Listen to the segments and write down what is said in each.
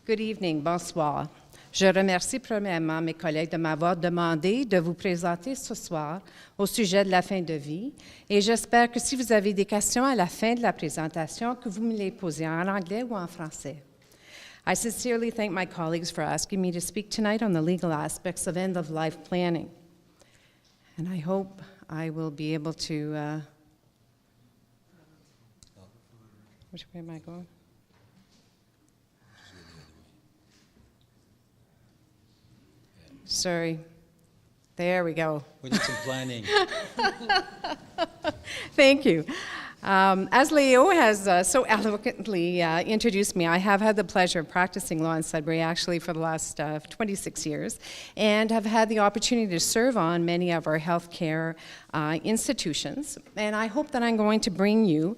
Good evening, bonsoir. Je remercie premièrement mes collègues de m'avoir demandé de vous présenter ce soir au sujet de la fin de vie et j'espère que si vous avez des questions à la fin de la présentation, que vous me les posez en anglais ou en français. I sincerely thank my colleagues for asking me to speak tonight on the legal aspects of end-of-life planning. And I hope I will be able to, which way am I going? Sorry. There we go. We did some planning. Thank you. As Leo has so eloquently introduced me, I have had the pleasure of practicing law in Sudbury actually for the last 26 years and have had the opportunity to serve on many of our healthcare institutions. And I hope that I'm going to bring you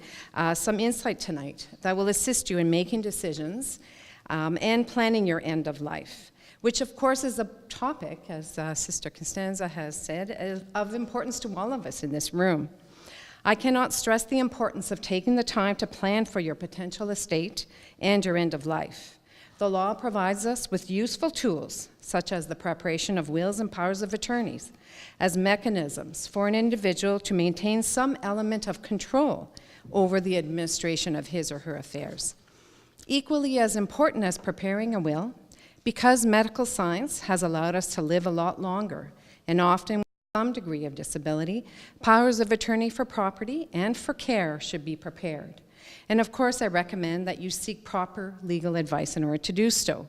some insight tonight that will assist you in making decisions and planning your end of life, which of course is a topic, as Sister Costanza has said, of importance to all of us in this room. I cannot stress the importance of taking the time to plan for your potential estate and your end of life. The law provides us with useful tools, such as the preparation of wills and powers of attorneys, as mechanisms for an individual to maintain some element of control over the administration of his or her affairs. Equally as important as preparing a will, because medical science has allowed us to live a lot longer, and often with some degree of disability, powers of attorney for property and for care should be prepared. And of course, I recommend that you seek proper legal advice in order to do so.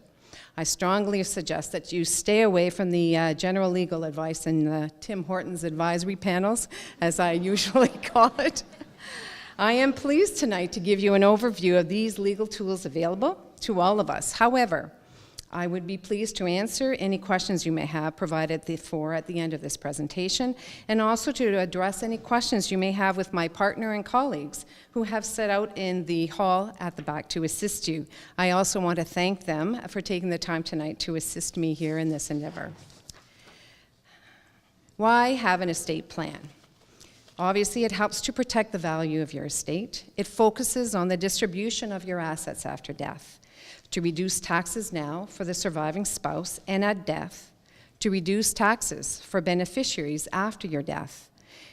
I strongly suggest that you stay away from the general legal advice in Tim Horton's advisory panels, as I usually call it. I am pleased tonight to give you an overview of these legal tools available to all of us. However, I would be pleased to answer any questions you may have provided at the end of this presentation, and also to address any questions you may have with my partner and colleagues who have set out in the hall at the back to assist you. I also want to thank them for taking the time tonight to assist me here in this endeavor. Why have an estate plan? Obviously, it helps to protect the value of your estate. It focuses on the distribution of your assets after death, to reduce taxes now for the surviving spouse and at death, to reduce taxes for beneficiaries after your death.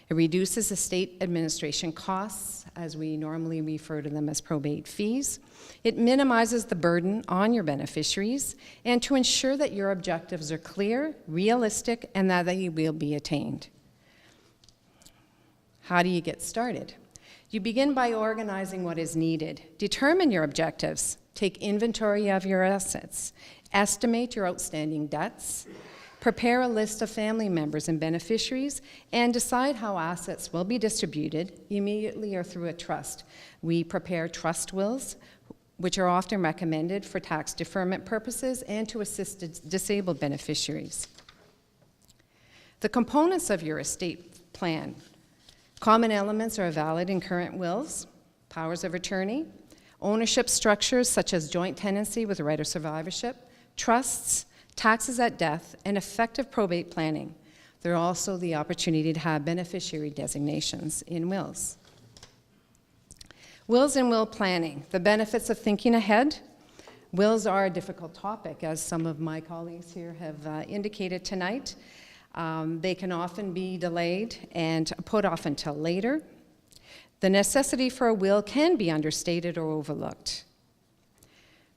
It reduces estate administration costs, as we normally refer to them as probate fees. It minimizes the burden on your beneficiaries, and to ensure that your objectives are clear, realistic, and that they will be attained. How do you get started? You begin by organizing what is needed. Determine your objectives. Take inventory of your assets, estimate your outstanding debts, prepare a list of family members and beneficiaries, and decide how assets will be distributed immediately or through a trust. We prepare trust wills, which are often recommended for tax deferment purposes and to assist disabled beneficiaries. The components of your estate plan. Common elements are valid in current wills, powers of attorney, ownership structures such as joint tenancy with right of survivorship, trusts, taxes at death, and effective probate planning. There are also the opportunity to have beneficiary designations in wills. Wills and will planning. The benefits of thinking ahead. Wills are a difficult topic, as some of my colleagues here have indicated tonight. They can often be delayed and put off until later. The necessity for a will can be understated or overlooked.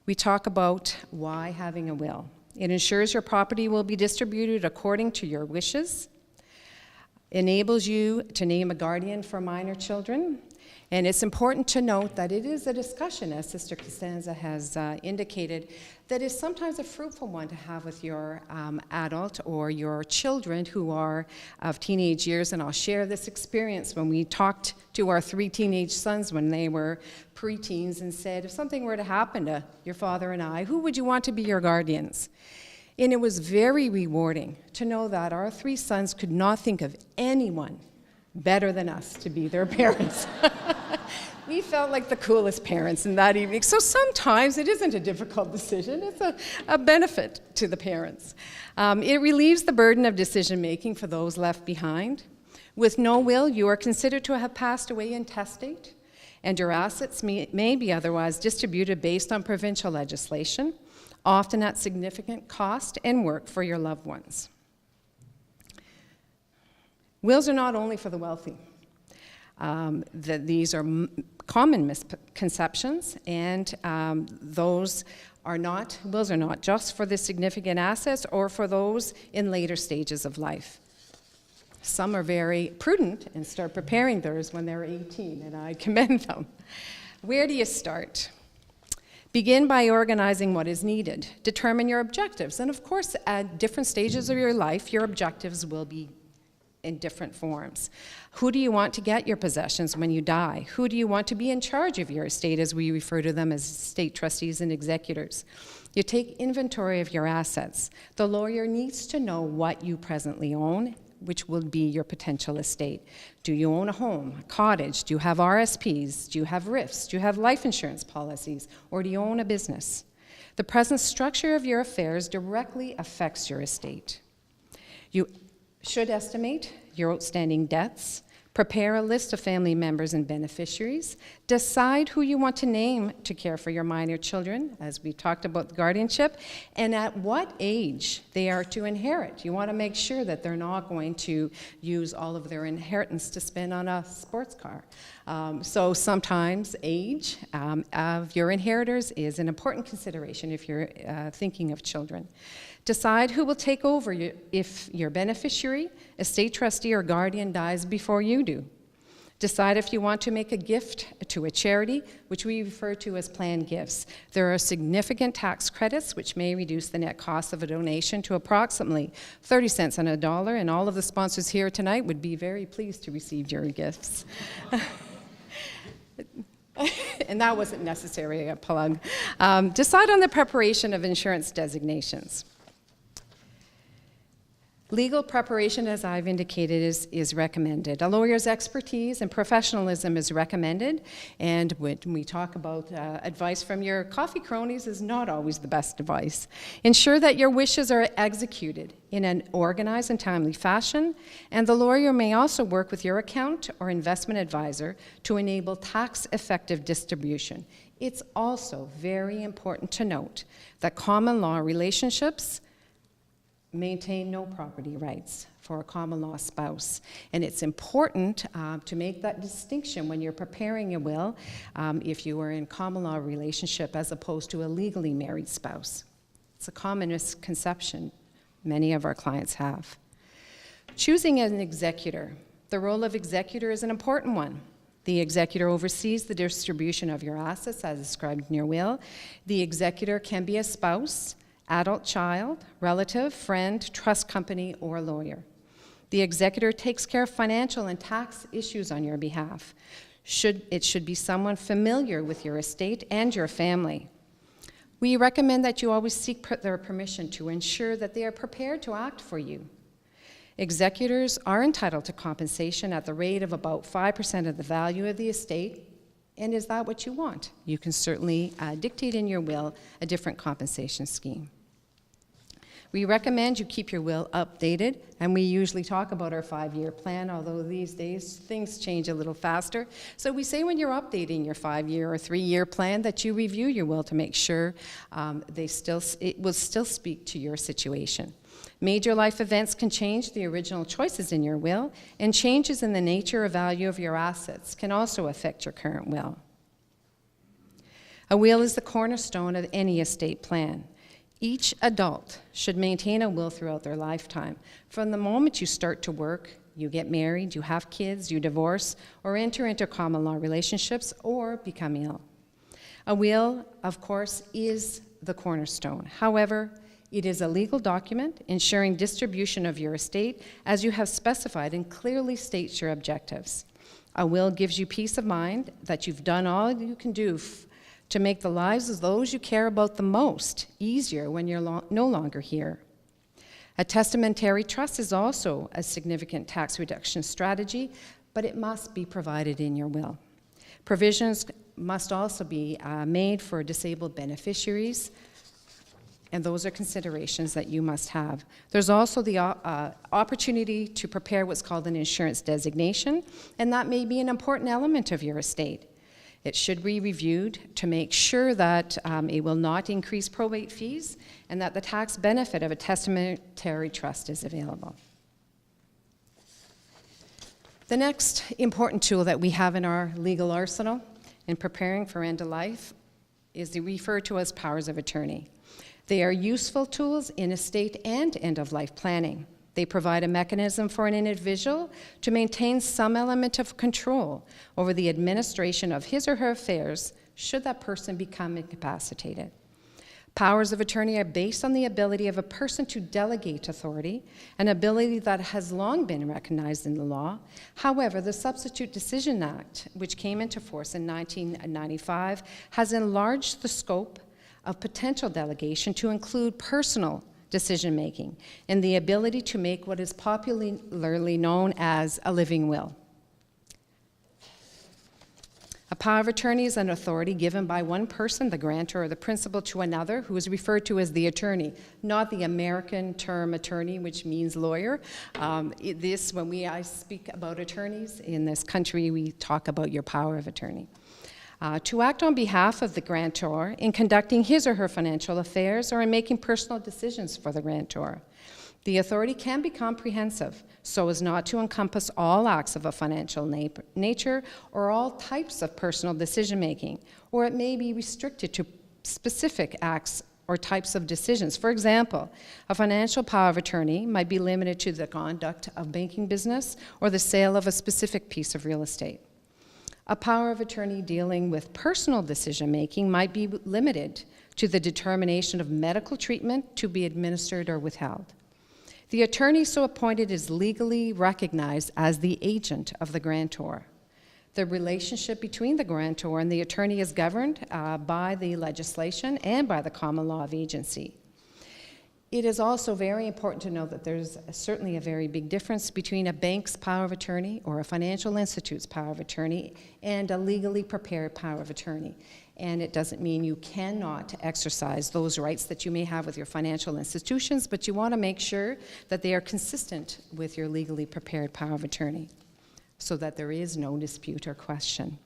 We talk about why having a will. It ensures your property will be distributed according to your wishes, enables you to name a guardian for minor children, and it's important to note that it is a discussion, as Sister Costanza has indicated, that is sometimes a fruitful one to have with your adult or your children who are of teenage years. And I'll share this experience when we talked to our 3 teenage sons when they were preteens and said, if something were to happen to your father and I, who would you want to be your guardians? And it was very rewarding to know that our 3 sons could not think of anyone better than us to be their parents. We felt like the coolest parents in that evening. So sometimes it isn't a difficult decision. It's a benefit to the parents. It relieves the burden of decision-making for those left behind. With no will, you are considered to have passed away intestate, and your assets may be otherwise distributed based on provincial legislation. often at significant cost and work for your loved ones. Wills are not only for the wealthy. These are common misconceptions, and wills are not just for the significant assets or for those in later stages of life. Some are very prudent and start preparing theirs when they're 18, and I commend them. Where do you start? Begin by organizing what is needed. Determine your objectives, and of course, at different stages of your life, your objectives will be in different forms. Who do you want to get your possessions when you die? Who do you want to be in charge of your estate, as we refer to them as estate trustees and executors? You take inventory of your assets. The lawyer needs to know what you presently own, which will be your potential estate. Do you own a home, a cottage? Do you have RSPs? Do you have RIFs? Do you have life insurance policies? Or do you own a business? The present structure of your affairs directly affects your estate. You should estimate your outstanding debts, prepare a list of family members and beneficiaries, decide who you want to name to care for your minor children, as we talked about guardianship, and at what age they are to inherit. You want to make sure that they're not going to use all of their inheritance to spend on a sports car. So sometimes age of your inheritors is an important consideration if you're thinking of children. Decide who will take over if your beneficiary, estate trustee, or guardian dies before you do. Decide if you want to make a gift to a charity, which we refer to as planned gifts. There are significant tax credits, which may reduce the net cost of a donation to approximately 30 cents on a dollar, and all of the sponsors here tonight would be very pleased to receive your gifts. And that wasn't necessarily a plug. Decide on the preparation of insurance designations. Legal preparation, as I've indicated, is recommended. A lawyer's expertise and professionalism is recommended, and when we talk about advice from your coffee cronies is not always the best advice. Ensure that your wishes are executed in an organized and timely fashion, and the lawyer may also work with your accountant or investment advisor to enable tax-effective distribution. It's also very important to note that common law relationships maintain no property rights for a common law spouse. And it's important to make that distinction when you're preparing a will if you are in common law relationship as opposed to a legally married spouse. It's a common misconception many of our clients have. Choosing an executor. The role of executor is an important one. The executor oversees the distribution of your assets as described in your will. The executor can be a spouse, adult child, relative, friend, trust company, or lawyer. The executor takes care of financial and tax issues on your behalf. It should be someone familiar with your estate and your family. We recommend that you always seek their permission to ensure that they are prepared to act for you. Executors are entitled to compensation at the rate of about 5% of the value of the estate. And is that what you want? You can certainly dictate in your will a different compensation scheme. We recommend you keep your will updated, and we usually talk about our 5-year plan, although these days things change a little faster. So we say when you're updating your 5-year or 3-year plan that you review your will to make sure it will still speak to your situation. Major life events can change the original choices in your will, and changes in the nature or value of your assets can also affect your current will. A will is the cornerstone of any estate plan. Each adult should maintain a will throughout their lifetime. From the moment you start to work, you get married, you have kids, you divorce, or enter into common law relationships, or become ill. A will, of course, is the cornerstone. However, it is a legal document ensuring distribution of your estate as you have specified and clearly states your objectives. A will gives you peace of mind that you've done all you can do to make the lives of those you care about the most easier when you're no longer here. A testamentary trust is also a significant tax reduction strategy, but it must be provided in your will. Provisions must also be made for disabled beneficiaries, and those are considerations that you must have. There's also the opportunity to prepare what's called an insurance designation, and that may be an important element of your estate. It should be reviewed to make sure that it will not increase probate fees and that the tax benefit of a testamentary trust is available. The next important tool that we have in our legal arsenal in preparing for end of life is referred to as powers of attorney. They are useful tools in estate and end-of-life planning. They provide a mechanism for an individual to maintain some element of control over the administration of his or her affairs should that person become incapacitated. Powers of attorney are based on the ability of a person to delegate authority, an ability that has long been recognized in the law. However, the Substitute Decision Act, which came into force in 1995, has enlarged the scope of potential delegation to include personal decision-making and the ability to make what is popularly known as a living will. A power of attorney is an authority given by one person, the grantor or the principal, to another, who is referred to as the attorney, not the American term attorney, which means lawyer. When I speak about attorneys in this country, we talk about your power of attorney. To act on behalf of the grantor in conducting his or her financial affairs or in making personal decisions for the grantor. The authority can be comprehensive, so as not to encompass all acts of a financial nature or all types of personal decision-making, or it may be restricted to specific acts or types of decisions. For example, a financial power of attorney might be limited to the conduct of banking business or the sale of a specific piece of real estate. A power of attorney dealing with personal decision-making might be limited to the determination of medical treatment to be administered or withheld. The attorney so appointed is legally recognized as the agent of the grantor. The relationship between the grantor and the attorney is governed by the legislation and by the common law of agency. It is also very important to note that there's certainly a very big difference between a bank's power of attorney or a financial institute's power of attorney and a legally prepared power of attorney. And it doesn't mean you cannot exercise those rights that you may have with your financial institutions, but you want to make sure that they are consistent with your legally prepared power of attorney so that there is no dispute or question.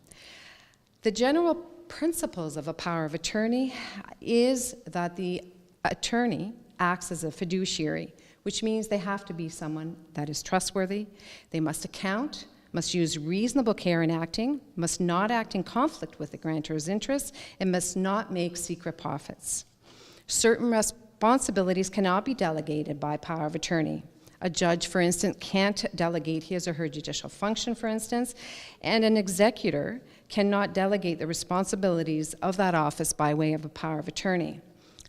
The general principles of a power of attorney is that the attorney acts as a fiduciary, which means they have to be someone that is trustworthy. They must account, must use reasonable care in acting, must not act in conflict with the grantor's interests, and must not make secret profits. Certain responsibilities cannot be delegated by power of attorney. A judge, for instance, can't delegate his or her judicial function, for instance, and an executor cannot delegate the responsibilities of that office by way of a power of attorney.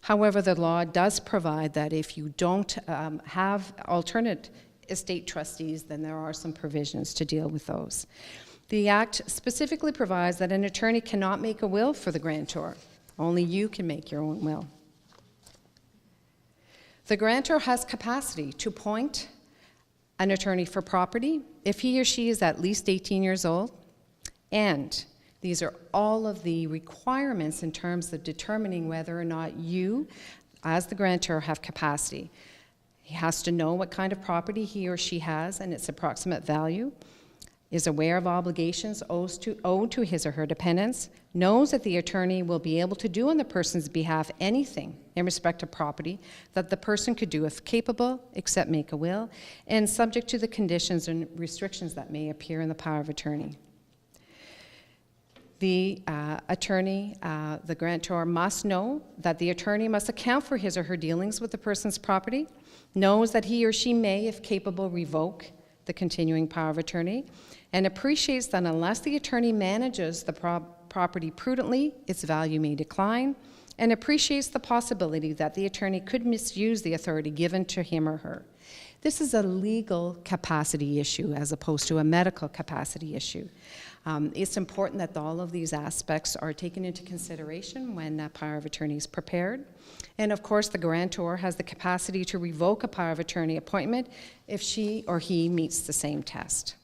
However, the law does provide that if you don't have alternate estate trustees, then there are some provisions to deal with those. The Act specifically provides that an attorney cannot make a will for the grantor. Only you can make your own will. The grantor has capacity to appoint an attorney for property if he or she is at least 18 years old, and these are all of the requirements in terms of determining whether or not you, as the grantor, have capacity. He has to know what kind of property he or she has and its approximate value, is aware of obligations owed to his or her dependents, knows that the attorney will be able to do on the person's behalf anything in respect to property that the person could do if capable, except make a will, and subject to the conditions and restrictions that may appear in the power of attorney. The attorney, the grantor, must know that the attorney must account for his or her dealings with the person's property, knows that he or she may, if capable, revoke the continuing power of attorney, and appreciates that unless the attorney manages the property prudently, its value may decline, and appreciates the possibility that the attorney could misuse the authority given to him or her. This is a legal capacity issue as opposed to a medical capacity issue. It's important that all of these aspects are taken into consideration when a power of attorney is prepared. And of course, the grantor has the capacity to revoke a power of attorney appointment if she or he meets the same test.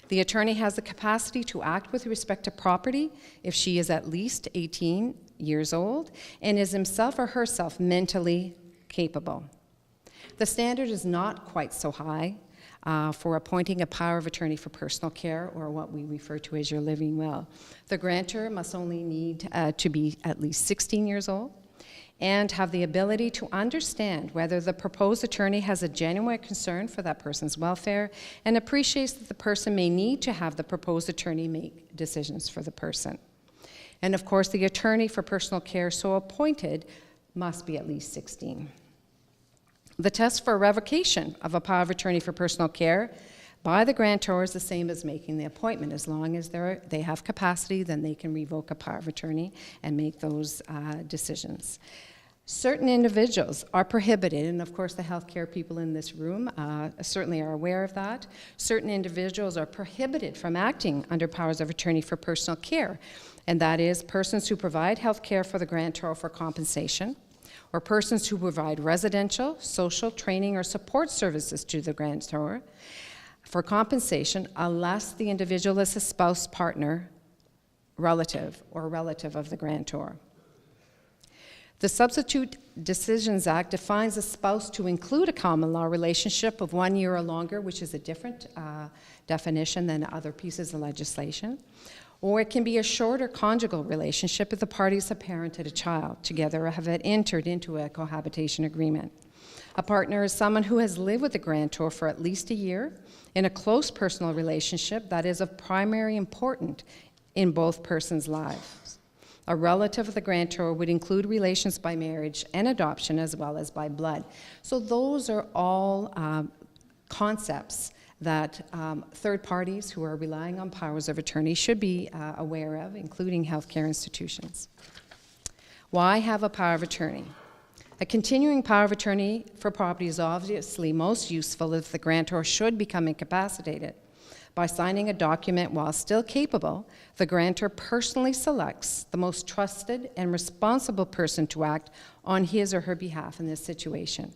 The attorney has the capacity to act with respect to property if she is at least 18 years old and is himself or herself mentally capable. The standard is not quite so high. for appointing a power of attorney for personal care, or what we refer to as your living will. The grantor must only need to be at least 16 years old and have the ability to understand whether the proposed attorney has a genuine concern for that person's welfare and appreciates that the person may need to have the proposed attorney make decisions for the person. And of course, the attorney for personal care so appointed must be at least 16. The test for revocation of a power of attorney for personal care by the grantor is the same as making the appointment. As long as they have capacity, then they can revoke a power of attorney and make those decisions. Certain individuals are prohibited, and of course the healthcare people in this room certainly are aware of that. Certain individuals are prohibited from acting under powers of attorney for personal care, and that is persons who provide health care for the grantor for compensation, or persons who provide residential, social, training, or support services to the grantor for compensation unless the individual is a spouse, partner, relative, or relative of the grantor. The Substitute Decisions Act defines a spouse to include a common law relationship of 1 year or longer, which is a different definition than other pieces of legislation. Or it can be a shorter conjugal relationship if the parties have parented a child together or have entered into a cohabitation agreement. A partner is someone who has lived with the grantor for at least a year in a close personal relationship that is of primary importance in both persons' lives. A relative of the grantor would include relations by marriage and adoption as well as by blood. So those are all concepts that third parties who are relying on powers of attorney should be aware of, including healthcare institutions. Why have a power of attorney? A continuing power of attorney for property is obviously most useful if the grantor should become incapacitated. By signing a document while still capable, the grantor personally selects the most trusted and responsible person to act on his or her behalf in this situation.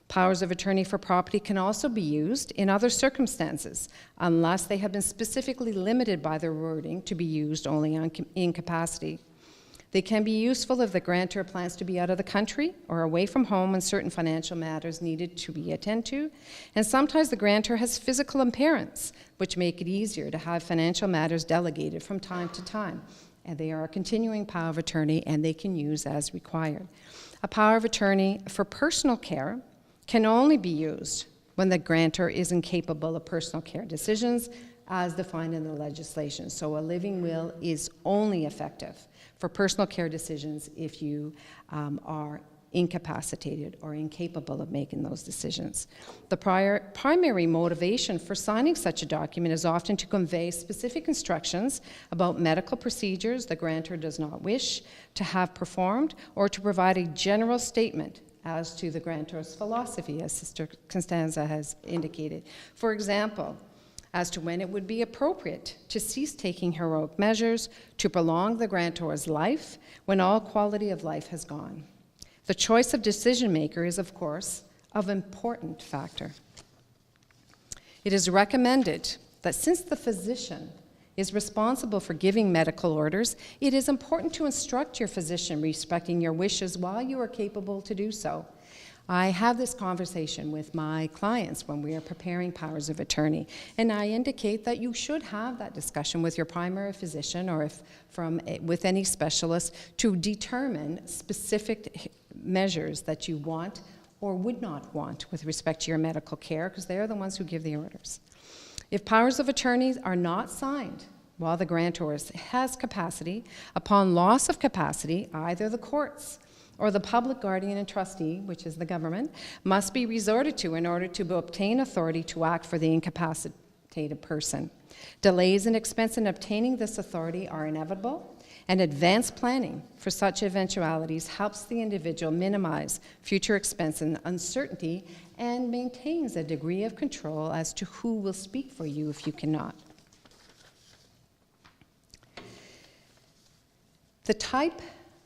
Powers of attorney for property can also be used in other circumstances, unless they have been specifically limited by their wording to be used only on incapacity. They can be useful if the grantor plans to be out of the country or away from home and certain financial matters needed to be attended to. And sometimes the grantor has physical impairments, which make it easier to have financial matters delegated from time to time. And they are a continuing power of attorney, and they can use as required. A power of attorney for personal care can only be used when the grantor is incapable of personal care decisions as defined in the legislation. So a living will is only effective for personal care decisions if you are incapacitated or incapable of making those decisions. The primary motivation for signing such a document is often to convey specific instructions about medical procedures the grantor does not wish to have performed, or to provide a general statement as to the grantor's philosophy, as Sister Constanza has indicated. For example, as to when it would be appropriate to cease taking heroic measures to prolong the grantor's life when all quality of life has gone. The choice of decision maker is, of course, of important factor. It is recommended that since the physician is responsible for giving medical orders, it is important to instruct your physician respecting your wishes while you are capable to do so. I have this conversation with my clients when we are preparing powers of attorney, and I indicate that you should have that discussion with your primary physician or with any specialist to determine specific measures that you want or would not want with respect to your medical care, because they are the ones who give the orders. If powers of attorney are not signed while the grantor has capacity, upon loss of capacity, either the courts or the public guardian and trustee, which is the government, must be resorted to in order to obtain authority to act for the incapacitated person. Delays and expense in obtaining this authority are inevitable, and advanced planning for such eventualities helps the individual minimize future expense and uncertainty and maintains a degree of control as to who will speak for you if you cannot. The type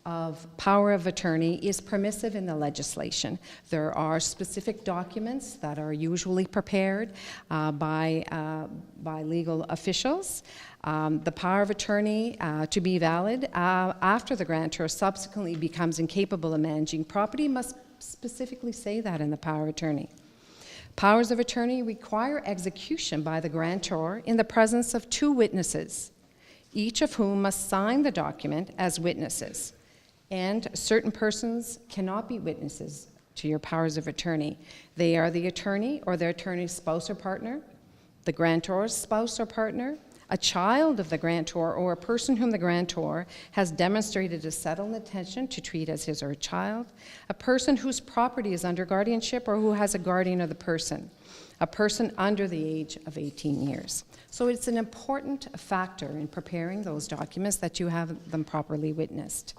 of power of attorney is permissive in the legislation. There are specific documents that are usually prepared by legal officials. The power of attorney to be valid after the grantor subsequently becomes incapable of managing property must specifically say that in the power of attorney. Powers of attorney require execution by the grantor in the presence of two witnesses, each of whom must sign the document as witnesses. And certain persons cannot be witnesses to your powers of attorney. They are the attorney or their attorney's spouse or partner, the grantor's spouse or partner, a child of the grantor, or a person whom the grantor has demonstrated a settled intention to treat as his or her child, a person whose property is under guardianship or who has a guardian of the person, a person under the age of 18 years. So it's an important factor in preparing those documents that you have them properly witnessed.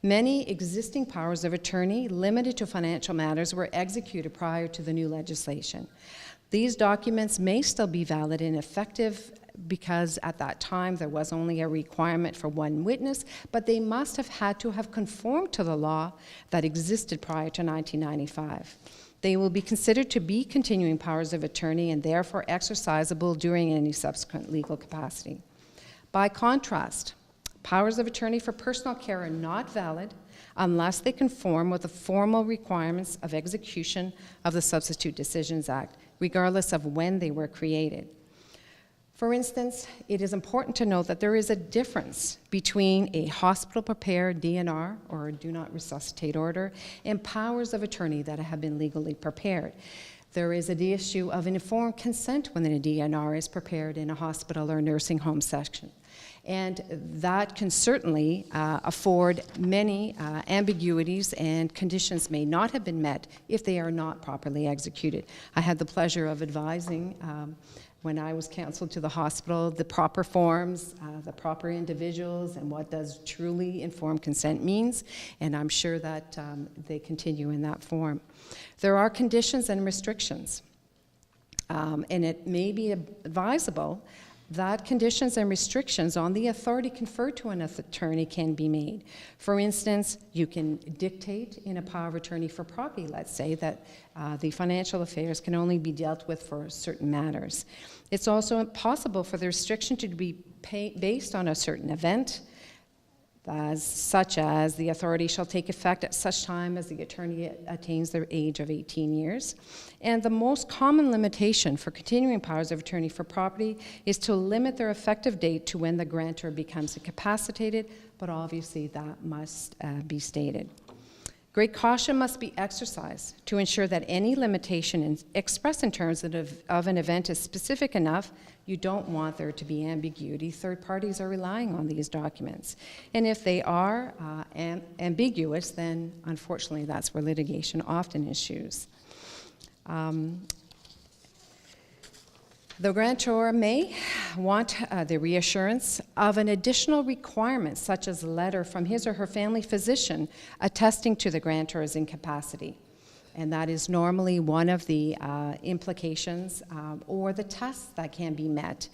Many existing powers of attorney limited to financial matters were executed prior to the new legislation. These documents may still be valid and effective because at that time there was only a requirement for one witness, but they must have had to have conformed to the law that existed prior to 1995. They will be considered to be continuing powers of attorney and therefore exercisable during any subsequent legal capacity. By contrast, powers of attorney for personal care are not valid unless they conform with the formal requirements of execution of the Substitute Decisions Act, regardless of when they were created. For instance, it is important to note that there is a difference between a hospital-prepared DNR, or do not resuscitate order, and powers of attorney that have been legally prepared. There is the issue of informed consent when a DNR is prepared in a hospital or nursing home section. And that can certainly afford many ambiguities, and conditions may not have been met if they are not properly executed. I had the pleasure of advising when I was counseled to the hospital, the proper forms, the proper individuals, and what does truly informed consent means, and I'm sure that they continue in that form. There are conditions and restrictions, and it may be advisable that conditions and restrictions on the authority conferred to an attorney can be made. For instance, you can dictate in a power of attorney for property, let's say, that the financial affairs can only be dealt with for certain matters. It's also possible for the restriction to be based on a certain event, such as the authority shall take effect at such time as the attorney attains the age of 18 years. And the most common limitation for continuing powers of attorney for property is to limit their effective date to when the grantor becomes incapacitated, but obviously that must be stated. Great caution must be exercised to ensure that any limitation expressed in terms of an event is specific enough. You don't want there to be ambiguity. Third parties are relying on these documents. And if they are ambiguous, then unfortunately that's where litigation often ensues. The grantor may want the reassurance of an additional requirement, such as a letter from his or her family physician attesting to the grantor's incapacity. And that is normally one of the implications or the tests that can be met.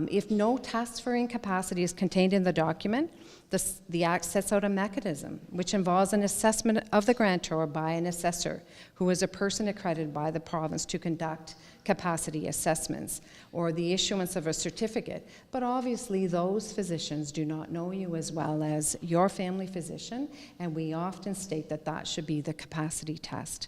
If no test for incapacity is contained in the document, the Act sets out a mechanism which involves an assessment of the grantor by an assessor, who is a person accredited by the province to conduct capacity assessments, or the issuance of a certificate. But obviously those physicians do not know you as well as your family physician, and we often state that that should be the capacity test.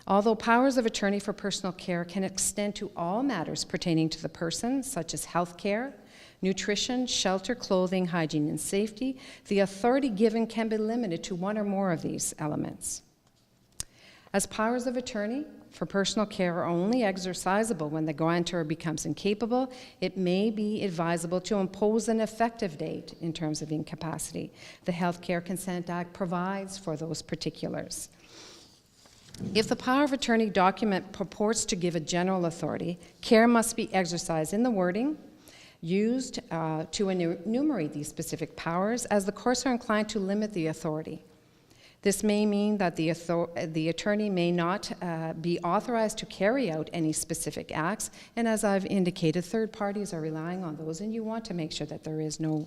Although powers of attorney for personal care can extend to all matters pertaining to the person, such as health care, nutrition, shelter, clothing, hygiene, and safety, the authority given can be limited to one or more of these elements. As powers of attorney for personal care are only exercisable when the grantor becomes incapable, it may be advisable to impose an effective date in terms of incapacity. The Health Care Consent Act provides for those particulars. If the power of attorney document purports to give a general authority, care must be exercised in the wording used to enumerate these specific powers, as the courts are inclined to limit the authority. This may mean that the attorney may not be authorized to carry out any specific acts, and as I've indicated, third parties are relying on those, and you want to make sure that there is no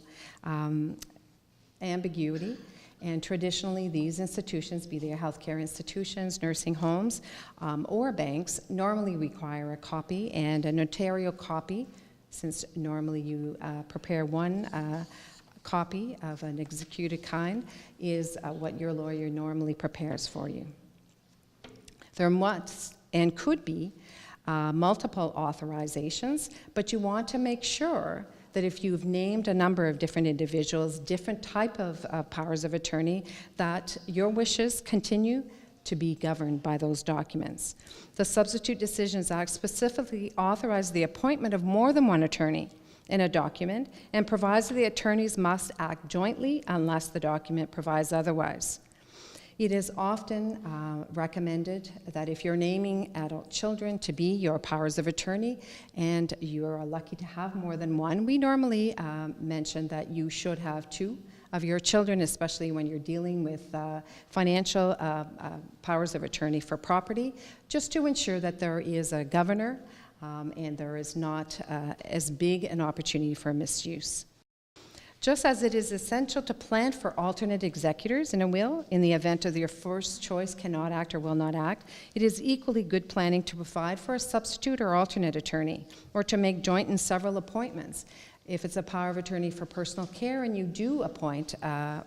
ambiguity. And traditionally, these institutions, be they healthcare institutions, nursing homes, or banks, normally require a copy and a notarial copy, since normally you prepare one copy of an executed kind, is what your lawyer normally prepares for you. There must and could be multiple authorizations, but you want to make sure that if you've named a number of different individuals, different type of powers of attorney, that your wishes continue to be governed by those documents. The Substitute Decisions Act specifically authorizes the appointment of more than one attorney in a document and provides that the attorneys must act jointly unless the document provides otherwise. It is often recommended that if you're naming adult children to be your powers of attorney and you are lucky to have more than one, we normally mention that you should have two of your children, especially when you're dealing with financial powers of attorney for property, just to ensure that there is a governor and there is not as big an opportunity for misuse. Just as it is essential to plan for alternate executors in a will in the event of your first choice cannot act or will not act, it is equally good planning to provide for a substitute or alternate attorney, or to make joint and several appointments. If it's a power of attorney for personal care and you do appoint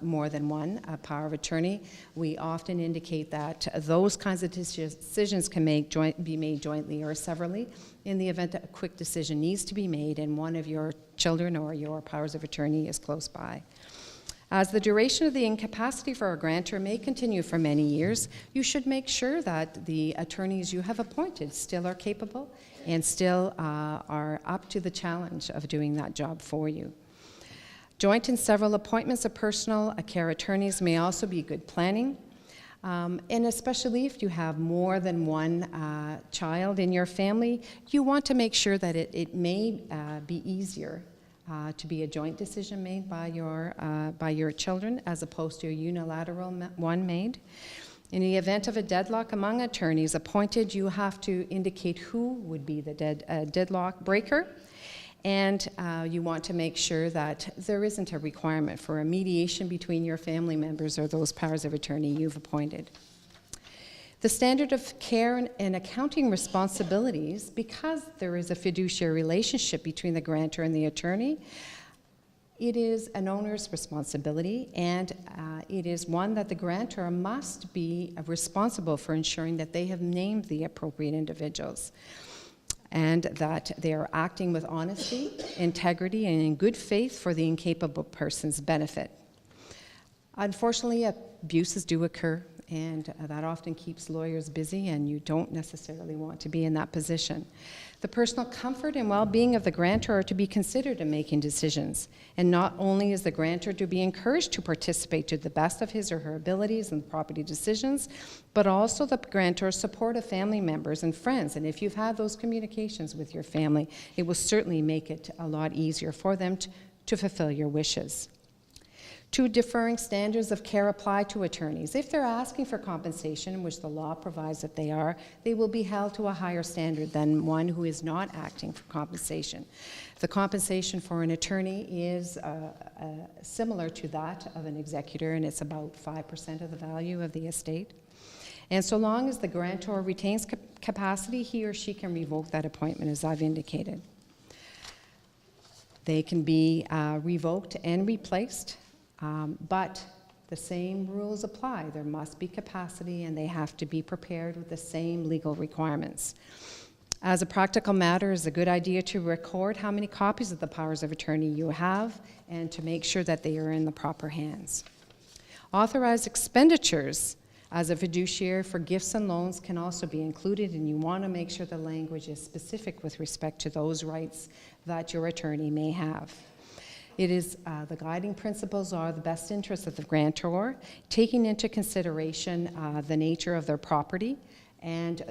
more than one power of attorney, we often indicate that those kinds of decisions can be made jointly or severally in the event that a quick decision needs to be made and one of your children or your powers of attorney is close by. As the duration of the incapacity for a grantor may continue for many years, you should make sure that the attorneys you have appointed still are capable and still are up to the challenge of doing that job for you. Joint and several appointments of personal care attorneys may also be good planning, and especially if you have more than one child in your family, you want to make sure that it may be easier to be a joint decision made by your children as opposed to a unilateral one made. In the event of a deadlock among attorneys appointed, you have to indicate who would be the deadlock breaker, and you want to make sure that there isn't a requirement for a mediation between your family members or those powers of attorney you've appointed. The standard of care and accounting responsibilities, because there is a fiduciary relationship between the grantor and the attorney, it is an owner's responsibility, and it is one that the grantor must be responsible for ensuring that they have named the appropriate individuals and that they are acting with honesty, integrity, and in good faith for the incapable person's benefit. Unfortunately, abuses do occur, and that often keeps lawyers busy, and you don't necessarily want to be in that position. The personal comfort and well-being of the grantor are to be considered in making decisions, and not only is the grantor to be encouraged to participate to the best of his or her abilities in property decisions, but also the grantor's support of family members and friends. And if you've had those communications with your family, it will certainly make it a lot easier for them to fulfill your wishes. Two differing standards of care apply to attorneys. If they're asking for compensation, which the law provides that they are, they will be held to a higher standard than one who is not acting for compensation. The compensation for an attorney is similar to that of an executor, and it's about 5% of the value of the estate. And so long as the grantor retains capacity, he or she can revoke that appointment, as I've indicated. They can be revoked and replaced. But the same rules apply. There must be capacity, and they have to be prepared with the same legal requirements. As a practical matter, it's a good idea to record how many copies of the powers of attorney you have and to make sure that they are in the proper hands. Authorized expenditures as a fiduciary for gifts and loans can also be included, and you want to make sure the language is specific with respect to those rights that your attorney may have. It is the guiding principles are the best interests of the grantor, taking into consideration the nature of their property and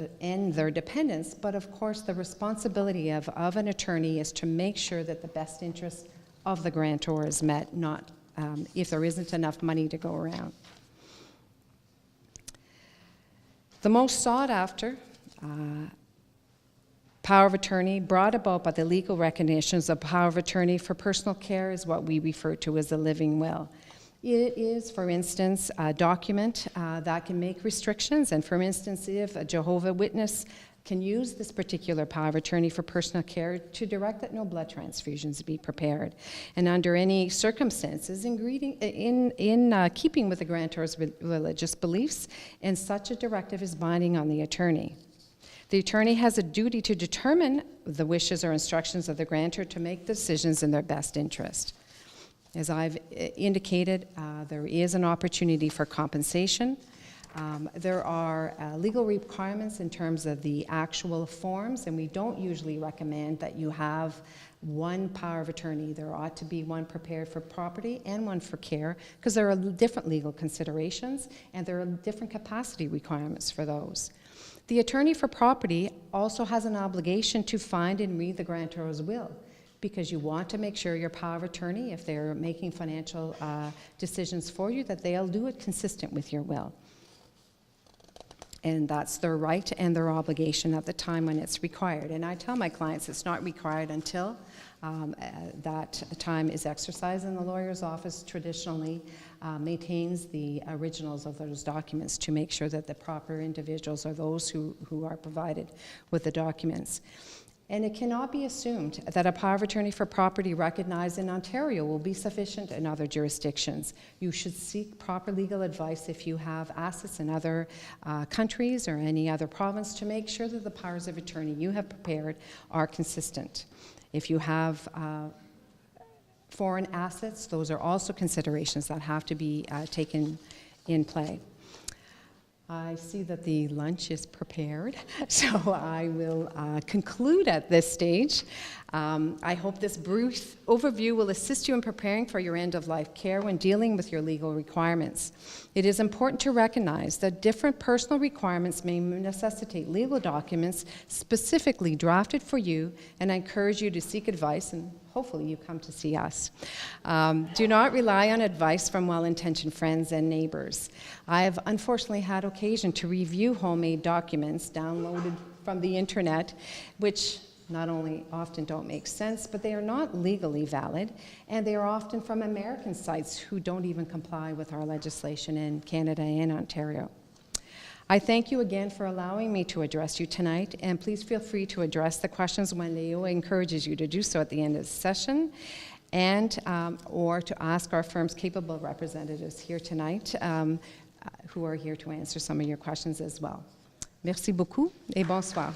their dependents, but of course the responsibility of an attorney is to make sure that the best interest of the grantor is met, not if there isn't enough money to go around. The most sought after power of attorney brought about by the legal recognitions of power of attorney for personal care is what we refer to as a living will. It is, for instance, a document that can make restrictions, and for instance, if a Jehovah's Witness can use this particular power of attorney for personal care to direct that no blood transfusions be prepared. And under any circumstances, in keeping with the grantor's religious beliefs, and such a directive is binding on the attorney. The attorney has a duty to determine the wishes or instructions of the grantor to make decisions in their best interest. As I've indicated, there is an opportunity for compensation. There are legal requirements in terms of the actual forms, and we don't usually recommend that you have one power of attorney. There ought to be one prepared for property and one for care, because there are different legal considerations and there are different capacity requirements for those. The attorney for property also has an obligation to find and read the grantor's will, because you want to make sure your power of attorney, if they're making financial decisions for you, that they'll do it consistent with your will. And that's their right and their obligation at the time when it's required. And I tell my clients it's not required until that time is exercised, and the lawyer's office traditionally maintains the originals of those documents to make sure that the proper individuals are those who are provided with the documents. And it cannot be assumed that a power of attorney for property recognized in Ontario will be sufficient in other jurisdictions. You should seek proper legal advice if you have assets in other countries or any other province to make sure that the powers of attorney you have prepared are consistent. If you have foreign assets, those are also considerations that have to be taken in play. I see that the lunch is prepared, so I will conclude at this stage. I hope this brief overview will assist you in preparing for your end-of-life care when dealing with your legal requirements. It is important to recognize that different personal requirements may necessitate legal documents specifically drafted for you, and I encourage you to seek advice, and hopefully you come to see us. Do not rely on advice from well-intentioned friends and neighbors. I have unfortunately had occasion to review homemade documents downloaded from the internet, which not only often don't make sense, but they are not legally valid, and they are often from American sites who don't even comply with our legislation in Canada and Ontario. I thank you again for allowing me to address you tonight, and please feel free to address the questions when Leo encourages you to do so at the end of the session, and or to ask our firm's capable representatives here tonight who are here to answer some of your questions as well. Merci beaucoup et bonsoir.